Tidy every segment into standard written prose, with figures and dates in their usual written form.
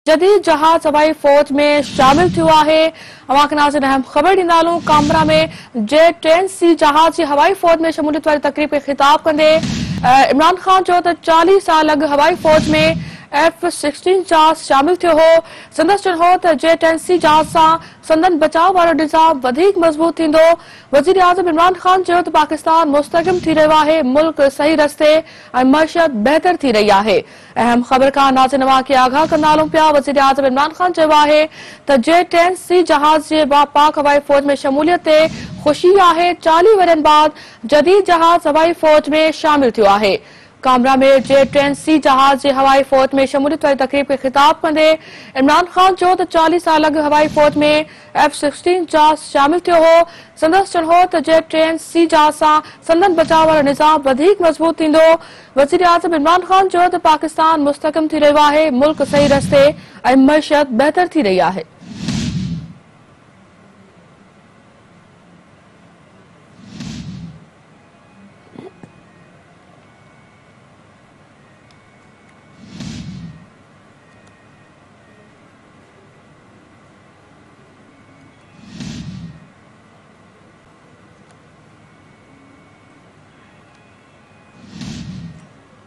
जदीद जहाज हवाई फौज में शामिल थियो आहे। अवां खे नाज़रीन अहम ख़बर ॾींदालूं। कामरा में J-10C जहाज जी हवाई फौज में शमूलियत वारी तकरीब खे ख़िताब कंदे इमरान खान चयो त 40 साल अॻु हवाई फौज में F-16 जहाज शामिल थियो हो। संदसि चवणु हो त J-10C जहाज सां संदन बचाव वारो निज़ाम वधीक मज़बूत थींदो। वज़ीर आज़म इमरान खान चयो त पाकिस्तान मुस्तहकम थी रहियो आहे, मुल्क सही रस्ते ऐं मईशत बहितर थी रही आहे। अहम ख़बर खां नाज़रीन अवां खे आगाह कंदालूं पिया। वज़ीर आज़म इमरान खान चयो आहे त J-10C जहाज जे पाक हवाई फौज में शमूलियत ते ख़ुशी आहे। 40 वरनि बाद जदीद जहाज हवाई फौज में शामिल थियो आहे। कामरा में J-10C जहाज जे हवाई फौज में शमूलियत वारी तकरीब खे ख़िताब कंदे इमरान खान चयो त 40 साल अॻु हवाई फौज में F-16 जहाज शामिल थियो हो। संदसि चवणु हो त J-10C जहाज सां संदन बचाव वारो निज़ाम वधीक मज़बूत थींदो। वज़ीर आज़म इमरान खान चयो त पाकिस्तान मुस्तहकम थी रहियो आहे, मुल्क सही रस्ते ऐं मईशत बहितर थी रही आहे।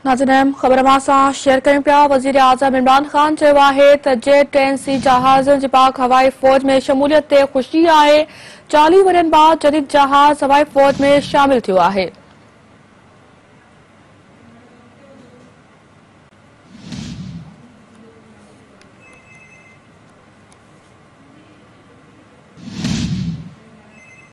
नाज़रीन ख़बर अवां सां शेयर कयूं पिया। वज़ीर आज़म इमरान खान चयो आहे त J-10C जहाज़ जी पाक हवाई फौज में शमूलियत ते ख़ुशी आहे। 40 वरनि बाद जदीद जहाज हवाई फौज में शामिल थियो आहे।